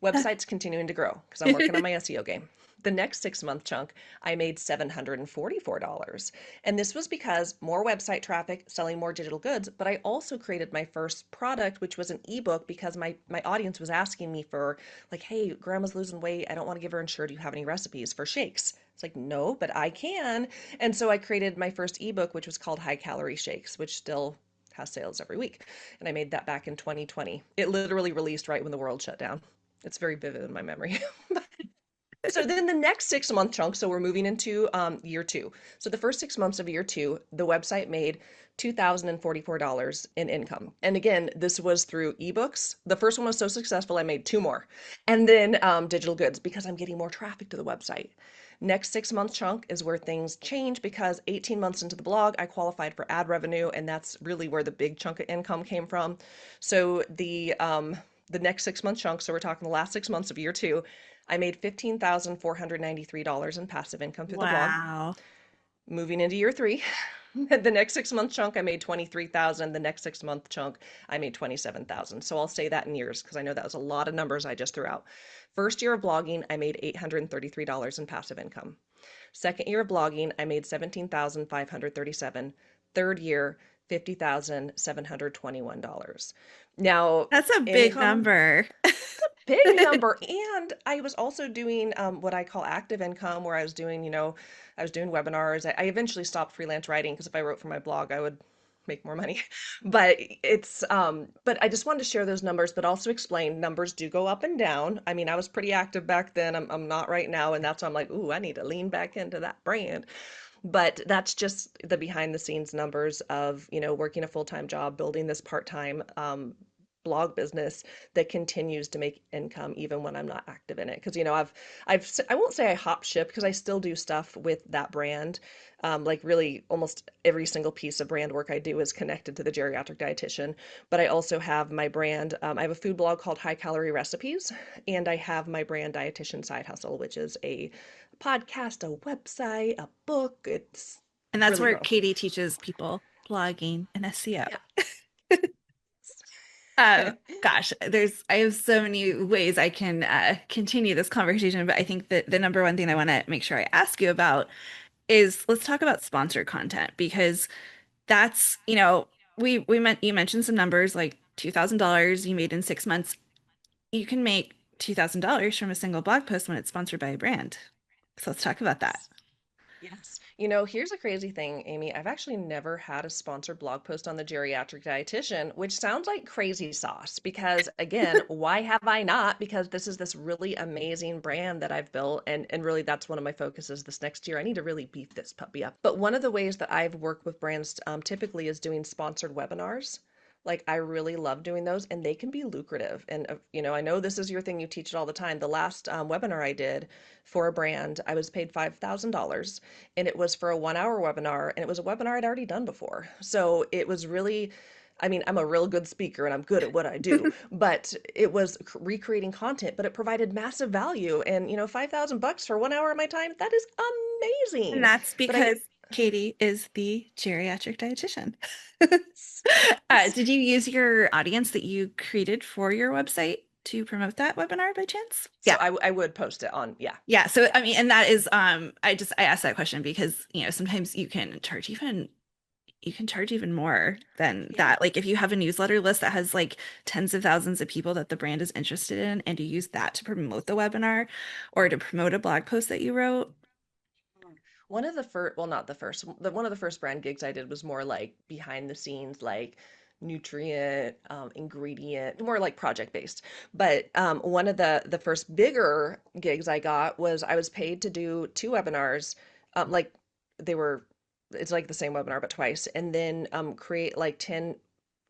Speaker 1: Website's continuing to grow because I'm working on my SEO game. The next 6 month chunk, I made $744. And this was because more website traffic, selling more digital goods, but I also created my first product, which was an ebook because my audience was asking me for, like, hey, grandma's losing weight. I don't want to give her insured. Do you have any recipes for shakes? It's like, no, but I can. And so I created my first ebook, which was called High Calorie Shakes, which still has sales every week. And I made that back in 2020. It literally released right when the world shut down. It's very vivid in my memory. So then the next 6 month chunk, so we're moving into year two. So the first 6 months of year two, the website made $2,044 in income. And again, this was through ebooks. The first one was so successful, I made two more. And then digital goods because I'm getting more traffic to the website. Next 6 month chunk is where things change because 18 months into the blog, I qualified for ad revenue, and that's really where the big chunk of income came from. So the next 6 month chunk, so we're talking the last 6 months of year two, I made $15,493 in passive income through the blog.
Speaker 2: Wow.
Speaker 1: Moving into year three, the next 6 month chunk I made 23,000. The next 6 month chunk I made 27,000. So I'll say that in years because I know that was a lot of numbers I just threw out. First year of blogging, I made $833 in passive income. Second year of blogging, I made 17,537. Third year, $50,721. Now,
Speaker 2: That's a big
Speaker 1: income,
Speaker 2: number.
Speaker 1: big number. And I was also doing what I call active income, where I was doing webinars. I eventually stopped freelance writing because if I wrote for my blog, I would make more money. But I just wanted to share those numbers, but also explain numbers do go up and down. I mean, I was pretty active back then. I'm not right now. And that's why I'm like, ooh, I need to lean back into that brand. But that's just the behind the scenes numbers of, working a full-time job, building this part-time blog business that continues to make income even when I'm not active in it. Because, I won't say I hop ship because I still do stuff with that brand. Like really almost every single piece of brand work I do is connected to the geriatric dietitian. But I also have my brand. I have a food blog called High Calorie Recipes, and I have my brand Dietitian Side Hustle, which is a podcast, a website, a book. It's
Speaker 2: And that's
Speaker 1: really
Speaker 2: where
Speaker 1: growing.
Speaker 2: Katie teaches people blogging and SEO.
Speaker 1: Yeah.
Speaker 2: Gosh, I have so many ways I can continue this conversation, but I think that the number one thing I want to make sure I ask you about is let's talk about sponsored content because that's, you mentioned some numbers like $2,000 you made in 6 months. You can make $2,000 from a single blog post when it's sponsored by a brand. So let's talk about that.
Speaker 1: Yes. Here's a crazy thing, Amy. I've actually never had a sponsored blog post on the geriatric dietitian, which sounds like crazy sauce because, again, why have I not? Because this really amazing brand that I've built, and really that's one of my focuses this next year. I need to really beef this puppy up. But one of the ways that I've worked with brands typically is doing sponsored webinars. Like I really love doing those, and they can be lucrative. And I know this is your thing. You teach it all the time. The last webinar I did for a brand, I was paid $5,000 and it was for a 1 hour webinar and it was a webinar I'd already done before. So it was really, I mean, I'm a real good speaker and I'm good at what I do, but it was recreating content, but it provided massive value. And 5,000 bucks for 1 hour of my time, that is
Speaker 2: And
Speaker 1: amazing.
Speaker 2: that's
Speaker 1: But I,
Speaker 2: because Katie is the geriatric dietitian.
Speaker 1: s- s-
Speaker 2: Did you use your audience that you created for your website to promote that webinar by chance?
Speaker 1: so
Speaker 2: Yeah.
Speaker 1: I would post it on, yeah.
Speaker 2: Yeah. So I mean, and that is I asked that question because, sometimes you can charge even more than
Speaker 1: Yeah.
Speaker 2: that. Like if you have a newsletter list that has like tens of thousands of people that the brand is interested in, and you use that to promote the webinar or to promote a blog post that you wrote.
Speaker 1: One of the first, well, not the first, one of the first brand gigs I did was more like behind the scenes, like nutrient, ingredient, more like project based. But one of the first bigger gigs I got was I was paid to do two webinars, like they were, it's like the same webinar but twice, and then create like 10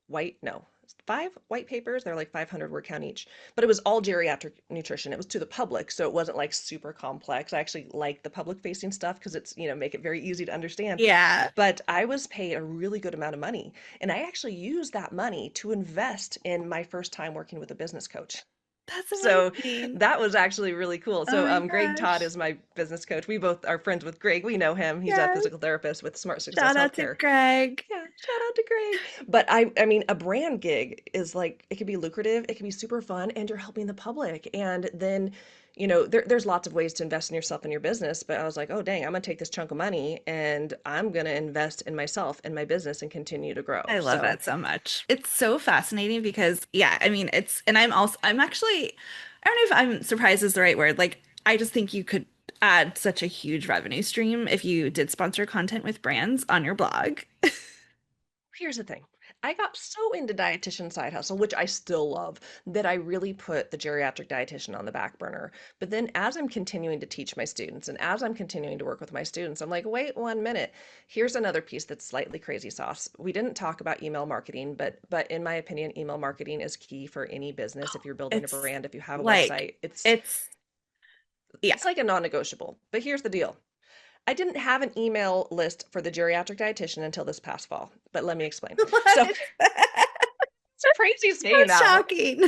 Speaker 1: white, no, five white papers. They're like 500 word count each, but it was all geriatric nutrition. It was to the public, so it wasn't like super complex. I actually like the public facing stuff because it's, make it very easy to understand.
Speaker 2: Yeah,
Speaker 1: But I was paid a really good amount of money, and I actually used that money to invest in my first time working with a business coach.
Speaker 2: that's
Speaker 1: So
Speaker 2: amazing.
Speaker 1: that was actually really cool.
Speaker 2: Oh
Speaker 1: So
Speaker 2: my
Speaker 1: Greg Todd
Speaker 2: gosh.
Speaker 1: is my business coach. We both are friends with Greg. We know him. He's a
Speaker 2: Yes.
Speaker 1: physical therapist with Smart Success
Speaker 2: Shout out to
Speaker 1: Healthcare.
Speaker 2: Greg.
Speaker 1: Yeah, shout out to Greg. But I mean, a brand gig is like it can be lucrative, it can be super fun, and you're helping the public. And then, there's lots of ways to invest in yourself and your business. But I was like, oh dang, I'm gonna take this chunk of money and I'm gonna invest in myself and my business and continue to grow.
Speaker 2: I love
Speaker 1: So
Speaker 2: that so much. It's so fascinating because, yeah, I mean, I'm actually, I don't know if I'm surprised is the right word. Like, I just think you could add such a huge revenue stream if you did sponsor content with brands on your blog.
Speaker 1: here's the thing. I got so into dietitian side hustle, which I still love, that I really put the geriatric dietitian on the back burner. But then as I'm continuing to teach my students and as I'm continuing to work with my students, I'm like, wait 1 minute. Here's another piece that's slightly crazy sauce. We didn't talk about email marketing, but in my opinion, email marketing is key for any business. If you're building a
Speaker 2: It's
Speaker 1: brand, if you have a
Speaker 2: like,
Speaker 1: website, it's
Speaker 2: it's, yeah.
Speaker 1: it's like a non-negotiable. But here's the deal. I didn't have an email list for the geriatric dietitian until this past fall, but let me explain. So
Speaker 2: What?
Speaker 1: it's crazy saying
Speaker 2: That's
Speaker 1: that.
Speaker 2: shocking.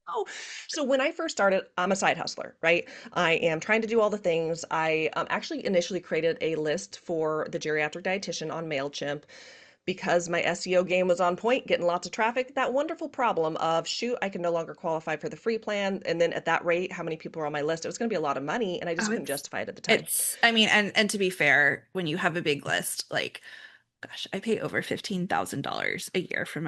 Speaker 1: Oh, so when I first started, I'm a side hustler, right? I am trying to do all the things. I actually initially created a list for the geriatric dietitian on MailChimp because my SEO game was on point, getting lots of traffic. That wonderful problem of, shoot, I can no longer qualify for the free plan. And then at that rate, how many people are on my list? It was going to be a lot of money, and I just
Speaker 2: Oh,
Speaker 1: couldn't justify it at the time.
Speaker 2: it's, I mean, and to be fair, when you have a big list, like, gosh, I pay over $15,000 a year for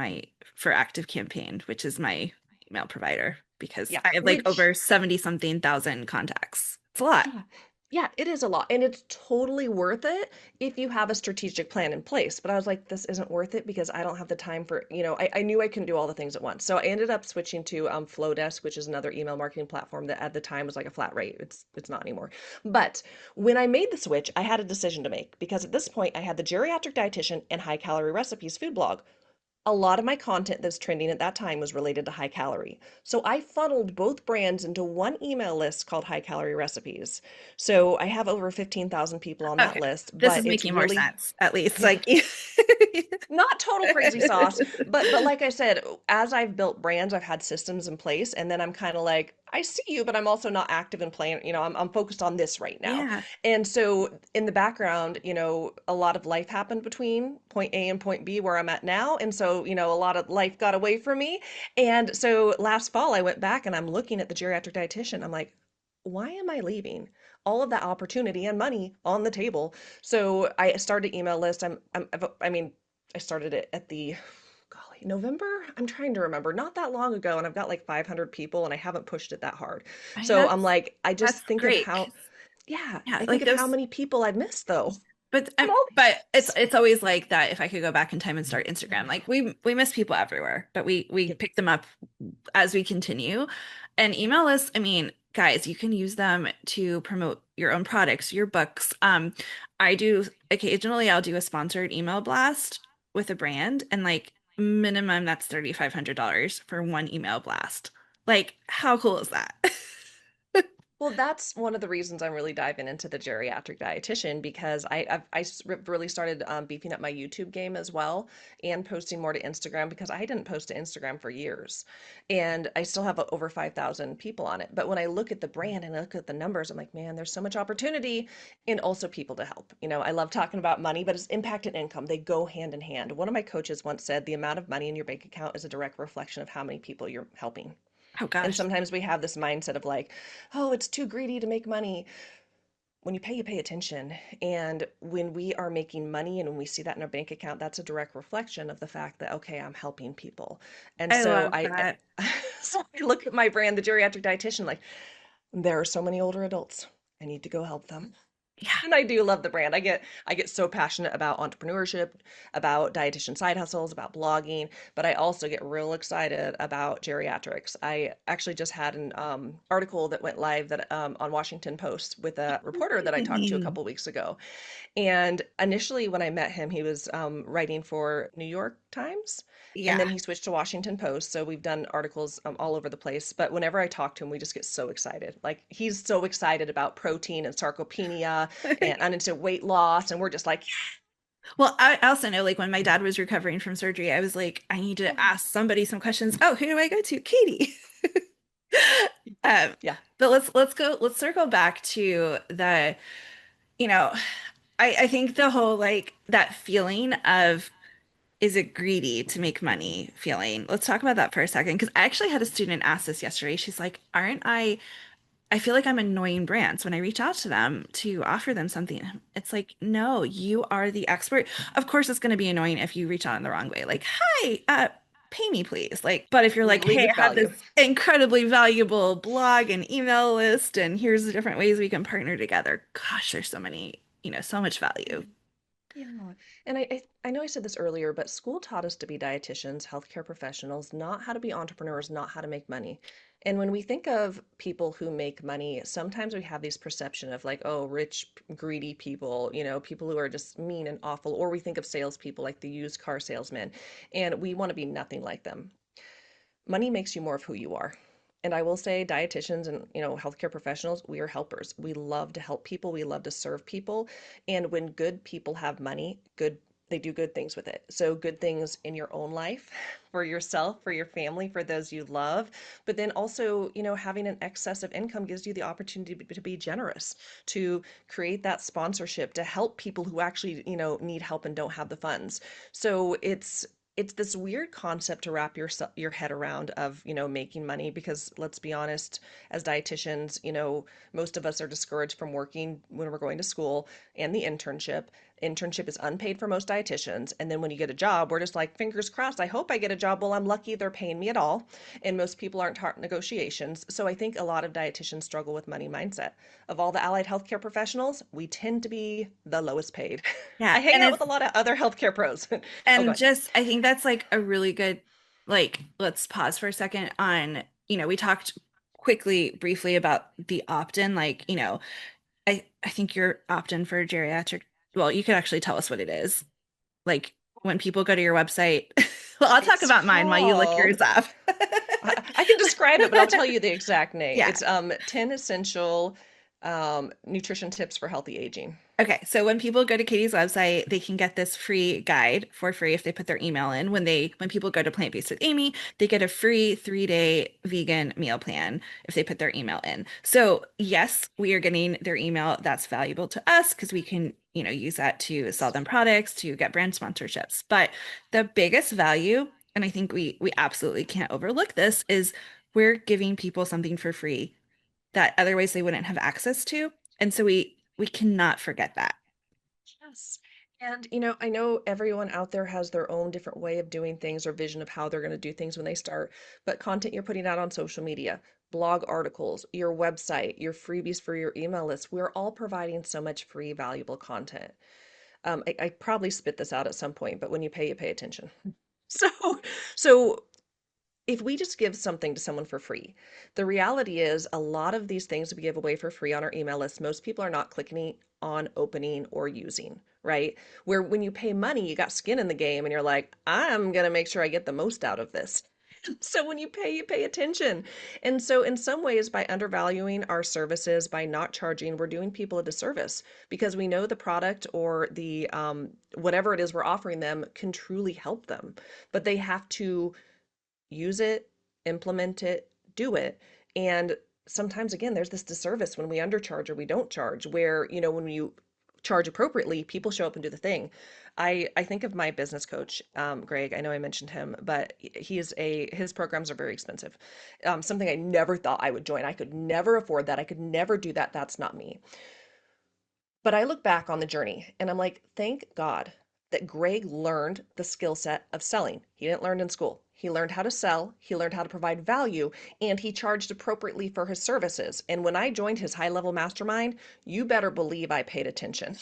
Speaker 2: for Active Campaign, which is my email provider, because
Speaker 1: Yeah,
Speaker 2: I have like
Speaker 1: which
Speaker 2: over 70 something thousand contacts. It's a lot.
Speaker 1: yeah. Yeah, it is a lot. And it's totally worth it if you have a strategic plan in place. But I was like, this isn't worth it because I don't have the time for, I knew I couldn't do all the things at once. So I ended up switching to Flowdesk, which is another email marketing platform that at the time was like a flat rate. It's not anymore. But when I made the switch, I had a decision to make because at this point I had the geriatric dietitian and high calorie recipes food blog. A lot of my content that's trending at that time was related to high calorie. So I funneled both brands into one email list called High Calorie Recipes. So I have over 15,000 people on that
Speaker 2: Okay.
Speaker 1: list,
Speaker 2: This
Speaker 1: but
Speaker 2: is
Speaker 1: it's
Speaker 2: making more
Speaker 1: really,
Speaker 2: sense, at least.
Speaker 1: yeah,
Speaker 2: Like,
Speaker 1: not total crazy sauce, but like I said, as I've built brands, I've had systems in place, and then I'm kind of like, I see you, but I'm also not active in playing, I'm focused on this right now.
Speaker 2: yeah.
Speaker 1: And so in the background, a lot of life happened between point A and point B where I'm at now. And so, a lot of life got away from me. And so last fall I went back and I'm looking at the geriatric dietitian. I'm like, why am I leaving all of that opportunity and money on the table? So I started email list. I mean, I started it at the golly, November? I'm trying to remember. Not that long ago, and I've got like 500 people and I haven't pushed it that hard.
Speaker 2: I mean,
Speaker 1: So I'm like, I
Speaker 2: that's
Speaker 1: just think of
Speaker 2: great.
Speaker 1: how, yeah,
Speaker 2: Yeah,
Speaker 1: I think
Speaker 2: like
Speaker 1: of how
Speaker 2: those
Speaker 1: many people I've missed though. on all these
Speaker 2: but
Speaker 1: things.
Speaker 2: it's always like that. If I could go back in time and start Instagram, like we miss people everywhere, but we
Speaker 1: Yep.
Speaker 2: pick them up as we continue. And email lists, I mean, guys, you can use them to promote your own products, your books. I do occasionally I'll do a sponsored email blast with a brand, and like minimum that's $3,500 for one email blast. Like, how cool is that?
Speaker 1: Well, that's one of the reasons I'm really diving into the geriatric dietitian because really started beefing up my YouTube game as well and posting more to Instagram because I didn't post to Instagram for years, and I still have over 5,000 people on it. But when I look at the brand and I look at the numbers, I'm like, man, there's so much opportunity and also people to help. I love talking about money, but it's impact and income. They go hand in hand. One of my coaches once said the amount of money in your bank account is a direct reflection of how many people you're helping.
Speaker 2: Oh
Speaker 1: And
Speaker 2: gosh.
Speaker 1: sometimes we have this mindset of like, oh, it's too greedy to make money. When you pay attention. And when we are making money and when we see that in our bank account, that's a direct reflection of the fact that, okay, I'm helping people. And
Speaker 2: I
Speaker 1: so
Speaker 2: love that.
Speaker 1: so I look at my brand, the geriatric dietitian, like, there are so many older adults. I need to go help them.
Speaker 2: Yeah.
Speaker 1: And I do love the brand. I get so passionate about entrepreneurship, about dietitian side hustles, about blogging, but I also get real excited about geriatrics. I actually just had an article that went live that on Washington Post with a reporter that I talked to a couple weeks ago. And initially, when I met him, he was writing for New York Times. And
Speaker 2: Yeah.
Speaker 1: then he switched to Washington Post. So we've done articles all over the place. But whenever I talk to him, we just get so excited. Like he's so excited about protein and sarcopenia and unintentional weight loss. And we're just like,
Speaker 2: Well, I also know like when my dad was recovering from surgery, I was like, I need to ask somebody some questions. Oh, who do I go to? Katie. Um,
Speaker 1: yeah.
Speaker 2: but let's circle back to the, you know, I think the whole like that feeling of is it greedy to make money feeling. Let's talk about that for a second because I actually had a student ask this yesterday. She's like, aren't I feel like I'm annoying brands when I reach out to them to offer them something. It's like, no, you are the expert. Of course, it's going to be annoying if you reach out in the wrong way. Like, hi, pay me, please. Like, but if you're like,
Speaker 1: Lead
Speaker 2: hey,
Speaker 1: with
Speaker 2: I have
Speaker 1: value.
Speaker 2: this incredibly valuable blog and email list, and here's the different ways we can partner together. Gosh, there's so many, so much value.
Speaker 1: Yeah. And I know I said this earlier, but school taught us to be dietitians, healthcare professionals, not how to be entrepreneurs, not how to make money. And when we think of people who make money, sometimes we have this perception of like, oh, rich, greedy people, people who are just mean and awful. Or we think of salespeople like the used car salesman, and we want to be nothing like them. Money makes you more of who you are. And I will say dietitians and healthcare professionals, we are helpers. We love to help people, we love to serve people. And when good people have money, they do good things with it. So good things in your own life, for yourself, for your family, for those you love. But then also, having an excess of income gives you the opportunity to be generous, to create that sponsorship, to help people who actually, need help and don't have the funds. So it's this weird concept to wrap your head around of making money, because let's be honest, as dietitians, most of us are discouraged from working when we're going to school, and the internship is unpaid for most dietitians, and then when you get a job, we're just like, fingers crossed, I hope I get a job. Well, I'm lucky they're paying me at all. And most people aren't taught negotiations. So I think a lot of dietitians struggle with money mindset. Of all the allied healthcare professionals, we tend to be the lowest paid.
Speaker 2: Yeah.
Speaker 1: I hang
Speaker 2: And
Speaker 1: out with
Speaker 2: it's
Speaker 1: a lot of other healthcare pros. Oh,
Speaker 2: And
Speaker 1: god.
Speaker 2: just, I think that's like a really good, like, let's pause for a second on, we talked quickly, briefly about the opt-in. Like, I think your opt-in for geriatric, well, you could actually tell us what it is. Like when people go to your website, well, I'll talk
Speaker 1: It's
Speaker 2: about mine while you look
Speaker 1: called,
Speaker 2: yours up.
Speaker 1: I can describe it, but I'll tell you the exact name.
Speaker 2: Yeah.
Speaker 1: It's 10 essential nutrition tips for healthy aging.
Speaker 2: Okay, so when people go to Katie's website, they can get this free guide for free if they put their email in. When people go to Plant Based with Amy, they get a free 3-day vegan meal plan if they put their email in. So yes, we are getting their email. That's valuable to us because we can, use that to sell them products, to get brand sponsorships. But the biggest value, and I think we absolutely can't overlook this, is we're giving people something for free that otherwise they wouldn't have access to. And so we cannot forget that.
Speaker 1: Yes. And, I know everyone out there has their own different way of doing things or vision of how they're going to do things when they start. But content you're putting out on social media, blog articles, your website, your freebies for your email list, we're all providing so much free, valuable content. I probably spit this out at some point, but when you pay attention. So, so if we just give something to someone for free, the reality is a lot of these things we give away for free on our email list, most people are not clicking on opening or using, right? Where when you pay money, you got skin in the game and you're like, I'm going to make sure I get the most out of this. So when you pay attention. And so in some ways, by undervaluing our services, by not charging, we're doing people a disservice because we know the product or the whatever it is we're offering them can truly help them, but they have to use it, implement it, do it. And sometimes, again, there's this disservice when we undercharge or we don't charge, where, when you charge appropriately, people show up and do the thing. I think of my business coach, Greg. I know I mentioned him, but his programs are very expensive. Something I never thought I would join. I could never afford that. I could never do that. That's not me. But I look back on the journey and I'm like, thank God that Greg learned the skill set of selling. He didn't learn in school. He learned how to sell, he learned how to provide value, and he charged appropriately for his services. And when I joined his high level mastermind, you better believe I paid attention.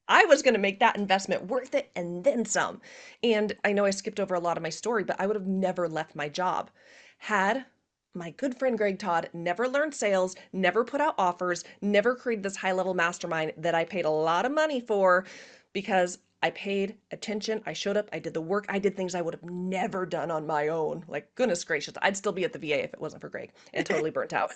Speaker 1: I was going to make that investment worth it and then some. And I know I skipped over a lot of my story, but I would have never left my job had my good friend Greg Todd never learned sales, never put out offers, never created this high level mastermind that I paid a lot of money for because I paid attention. I showed up. I did the work. I did things I would have never done on my own. Like, goodness gracious, I'd still be at the VA if it wasn't for Greg and totally burnt out.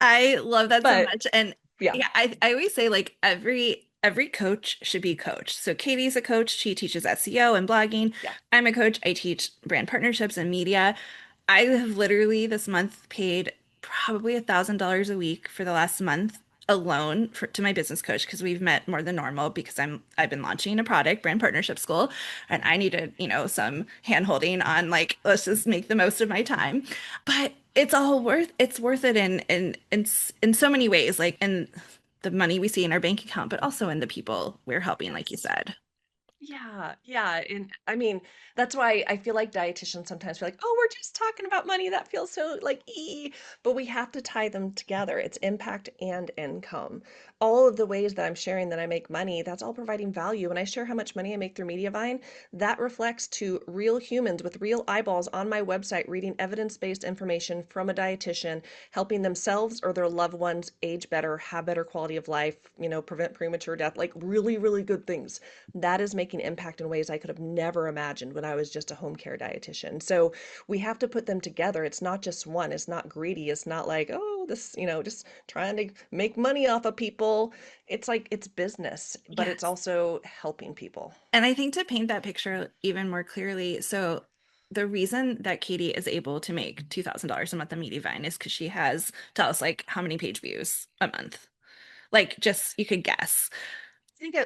Speaker 2: I love that so
Speaker 1: But
Speaker 2: much. And
Speaker 1: yeah,
Speaker 2: yeah, I always say like every coach should be coached. So Katie's a coach, she teaches SEO and blogging.
Speaker 1: yeah.
Speaker 2: I'm a coach, I teach brand partnerships and media. I have literally this month paid probably $1,000 a week for the last month alone to my business coach because we've met more than normal because I've been launching a product, brand partnership school, and I needed, some hand holding on like let's just make the most of my time. But it's worth it in so many ways, like in the money we see in our bank account, but also in the people we're helping, like you
Speaker 1: Yes.
Speaker 2: said.
Speaker 1: Yeah, yeah. And I mean, that's why I feel like dietitians sometimes feel like, oh, we're just talking about money. That feels so like but we have to tie them together. It's impact and income. All of the ways that I'm sharing that I make money, that's all providing value. When I share how much money I make through Mediavine, that reflects to real humans with real eyeballs on my website reading evidence-based information from a dietitian, helping themselves or their loved ones age better, have better quality of life, prevent premature death, like really, really good things that is making impact in ways I could have never imagined when I was just a home care dietitian. So we have to put them together. It's not just one, it's not greedy. It's not like, oh, this, just trying to make money off of people. It's like it's business, but it's
Speaker 2: Yes.
Speaker 1: also helping people.
Speaker 2: And I think to paint that picture even more clearly, so the reason that Katie is able to make $2,000 a month on Mediavine is because she has, tell us like how many page views a month. Like just you could guess.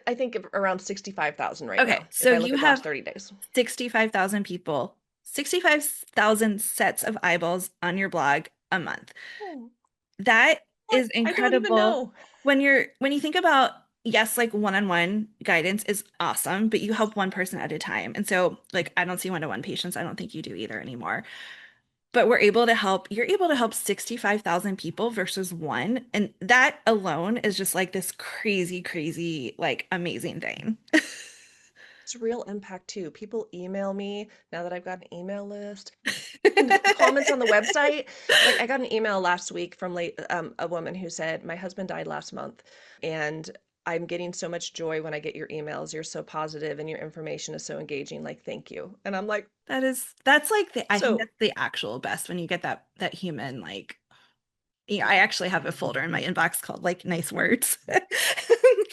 Speaker 1: I think around 65,000 right
Speaker 2: Okay,
Speaker 1: now,
Speaker 2: so
Speaker 1: if I look
Speaker 2: you
Speaker 1: at the last
Speaker 2: have
Speaker 1: 30 days.
Speaker 2: 65,000 people, 65,000 sets of eyeballs on your blog a month.
Speaker 1: Oh,
Speaker 2: That
Speaker 1: what?
Speaker 2: is
Speaker 1: I don't even
Speaker 2: incredible.
Speaker 1: know.
Speaker 2: When you think about, yes, like one-on-one guidance is awesome, but you help one person at a time. And so like I don't see one-to-one patients. I don't think you do either anymore. But you're able to help 65,000 people versus one. And that alone is just like this crazy, crazy, like amazing thing.
Speaker 1: It's real impact too. People email me now that I've got an email list. Comments on the website. Like I got an email last week from a woman who said, "My husband died last month, and I'm getting so much joy when I get your emails. You're so positive and your information is so engaging. Like, thank you." And I'm like,
Speaker 2: That's like I think
Speaker 1: so
Speaker 2: that's the actual best when you get that human like I actually have a folder in my inbox called like nice words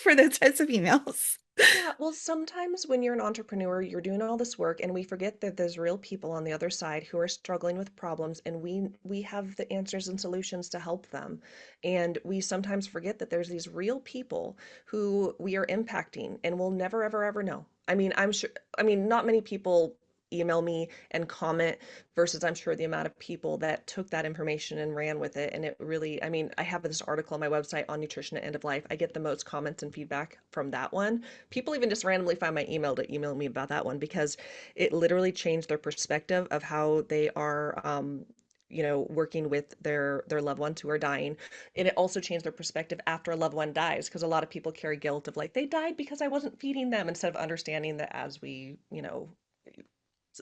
Speaker 2: for those types of emails.
Speaker 1: yeah, well, sometimes when you're an entrepreneur, you're doing all this work and we forget that there's real people on the other side who are struggling with problems and we have the answers and solutions to help them. And we sometimes forget that there's these real people who we are impacting and we'll never ever ever know. I mean, I'm sure not many people email me and comment versus I'm sure the amount of people that took that information and ran with it. And it really, I mean, I have this article on my website on nutrition at end of life. I get the most comments and feedback from that one. People even just randomly find my email to email me about that one because it literally changed their perspective of how they are working with their loved ones who are dying. And it also changed their perspective after a loved one dies, because a lot of people carry guilt of like they died because I wasn't feeding them, instead of understanding that as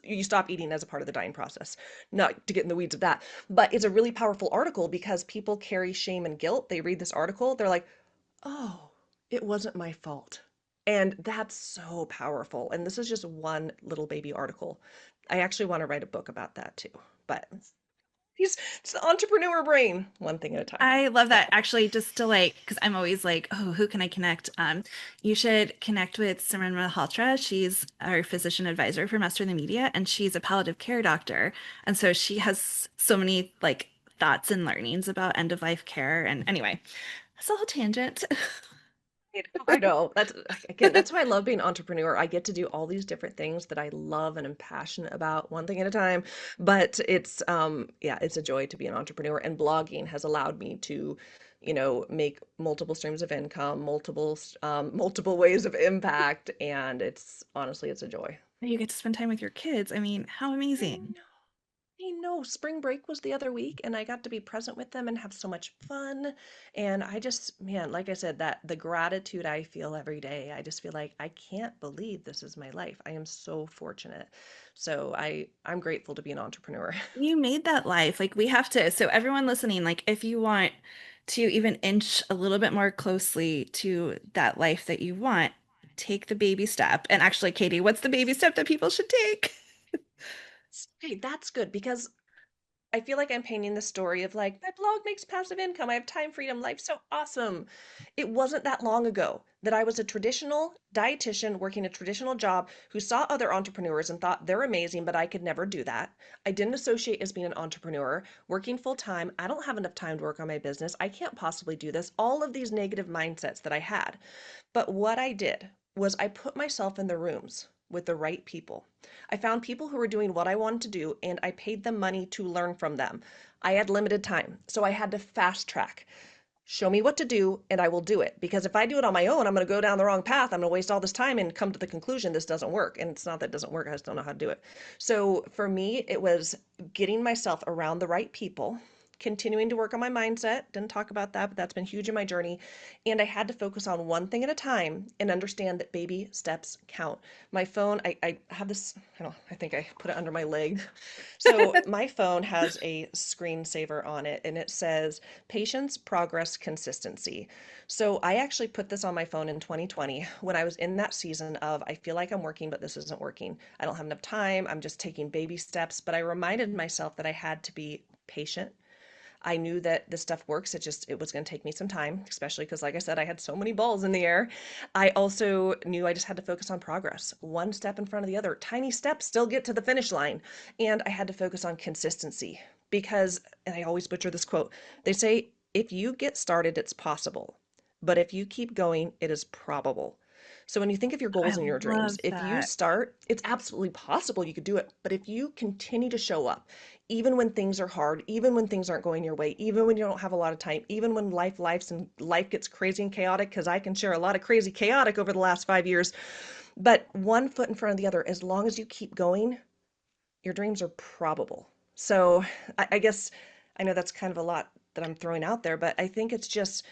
Speaker 1: you stop eating as a part of the dying process. Not to get in the weeds of that, but it's a really powerful article because people carry shame and guilt. They read this article, they're like, oh, it wasn't my fault. And that's so powerful. And this is just one little baby article. I actually want to write a book about that too. But it's the entrepreneur brain, one thing at a time.
Speaker 2: I love
Speaker 1: Yeah.
Speaker 2: that. Actually, just to like, because I'm always like, oh, who can I connect? You should connect with Simran Malhotra. She's our physician advisor for Master in the Media, and she's a palliative care doctor. And so she has so many like thoughts and learnings about end of life care. And anyway, that's a whole tangent.
Speaker 1: I know. That's again, that's why I love being an entrepreneur. I get to do all these different things that I love and am passionate about, one thing at a time. But it's yeah, it's a joy to be an entrepreneur, and blogging has allowed me to, make multiple streams of income, multiple ways of impact, and it's honestly it's a joy.
Speaker 2: You get to spend time with your kids. I mean, how
Speaker 1: I
Speaker 2: amazing.
Speaker 1: know spring break was the other week, and I got to be present with them and have so much fun. And I just, man, like I said, that the gratitude I feel every day, I just feel like I can't believe this is my life. I am so fortunate. So I'm grateful to be an entrepreneur.
Speaker 2: You made that life. Like we have to. So everyone listening, like if you want to even inch a little bit more closely to that life that you want, take the baby step. And actually, Katie, what's the baby step that people should take?
Speaker 1: Okay, that's good because I feel like I'm painting the story of like, my blog makes passive income. I have time freedom. Life's so awesome. It wasn't that long ago that I was a traditional dietitian working a traditional job who saw other entrepreneurs and thought they're amazing, but I could never do that. I didn't associate as being an entrepreneur, working full time. I don't have enough time to work on my business. I can't possibly do this. All of these negative mindsets that I had. But what I did was I put myself in the rooms with the right people. I found people who were doing what I wanted to do, and I paid them money to learn from them. I had limited time, so I had to fast track. Show me what to do, and I will do it. Because if I do it on my own, I'm going to go down the wrong path. I'm going to waste all this time and come to the conclusion this doesn't work. And it's not that it doesn't work, I just don't know how to do it. So for me, it was getting myself around the right people, continuing to work on my mindset. Didn't talk about that, but that's been huge in my journey. And I had to focus on one thing at a time and understand that baby steps count. My phone, I have this, I don't know, I think I put it under my leg. So my phone has a screensaver on it, and it says patience, progress, consistency. So I actually put this on my phone in 2020 when I was in that season of I feel like I'm working, but this isn't working. I don't have enough time. I'm just taking baby steps. But I reminded myself that I had to be patient. I knew that this stuff works. It was going to take me some time, especially because, like I said, I had so many balls in the air. I also knew I just had to focus on progress, one step in front of the other. Tiny steps still get to the finish line. And I had to focus on consistency because, and I always butcher this quote, they say, if you get started, it's possible. But if you keep going, it is probable. So when you think of your
Speaker 2: I
Speaker 1: goals and your dreams,
Speaker 2: love
Speaker 1: if you
Speaker 2: that.
Speaker 1: start, it's absolutely possible you could do it. But if you continue to show up, even when things are hard, even when things aren't going your way, even when you don't have a lot of time, even when life gets crazy and chaotic, because I can share a lot of crazy chaotic over the last 5 years, but one foot in front of the other, as long as you keep going, your dreams are probable. So I guess I know that's kind of a lot that I'm throwing out there, but I think it's just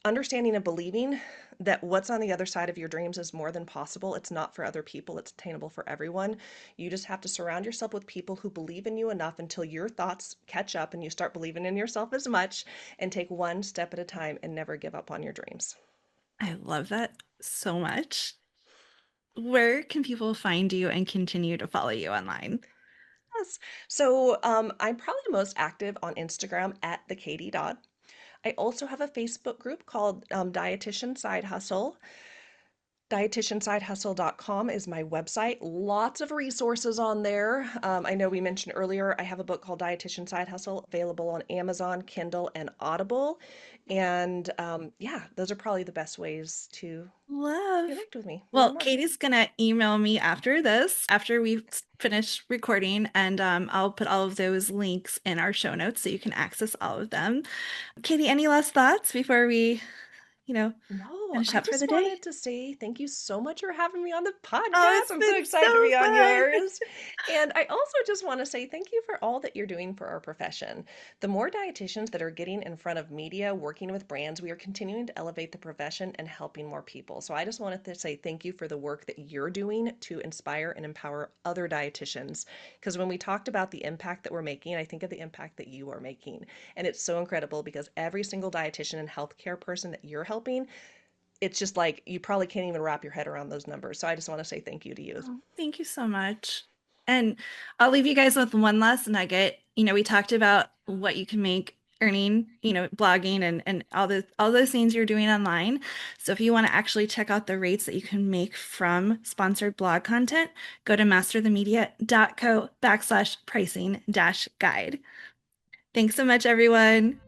Speaker 1: understanding and believing that what's on the other side of your dreams is more than possible. It's not for other people, it's attainable for everyone. You just have to surround yourself with people who believe in you enough until your thoughts catch up and you start believing in yourself as much, and take one step at a time and never give up on your dreams.
Speaker 2: I love that so much. Where can people find you and continue to follow you online?
Speaker 1: Yes. So I'm probably most active on Instagram at the Katie Dodd. I also have a Facebook group called Dietitian Side Hustle. Dietitiansidehustle.com is my website. Lots of resources on there. I know we mentioned earlier, I have a book called Dietitian Side Hustle available on Amazon, Kindle, and Audible. And yeah, those are probably the best ways to
Speaker 2: Love.
Speaker 1: connect with me, learn
Speaker 2: Well,
Speaker 1: more.
Speaker 2: Katie's gonna email me after this, after we finish recording, and I'll put all of those links in our show notes so you can access all of them. Katie, any last thoughts before we, you know,
Speaker 1: No,
Speaker 2: finish
Speaker 1: I
Speaker 2: up for the
Speaker 1: just
Speaker 2: day?
Speaker 1: wanted to say thank you so much for having me on the
Speaker 2: Oh,
Speaker 1: podcast.
Speaker 2: it's
Speaker 1: I'm so
Speaker 2: been
Speaker 1: excited to
Speaker 2: so
Speaker 1: be on
Speaker 2: fun.
Speaker 1: yours. And I also just want to say thank you for all that you're doing for our profession. The more dietitians that are getting in front of media, working with brands, we are continuing to elevate the profession and helping more people. So I just wanted to say thank you for the work that you're doing to inspire and empower other dietitians. Because when we talked about the impact that we're making, I think of the impact that you are making. And it's so incredible because every single dietitian and healthcare person that you're helping, it's just like you probably can't even wrap your head around those numbers. So I just want to say thank you to you.
Speaker 2: Oh, thank you so much. And I'll leave you guys with one last nugget. We talked about what you can make earning, blogging and all those things you're doing online. So if you want to actually check out the rates that you can make from sponsored blog content, go to masterthemedia.co/pricing-guide. Thanks so much, everyone.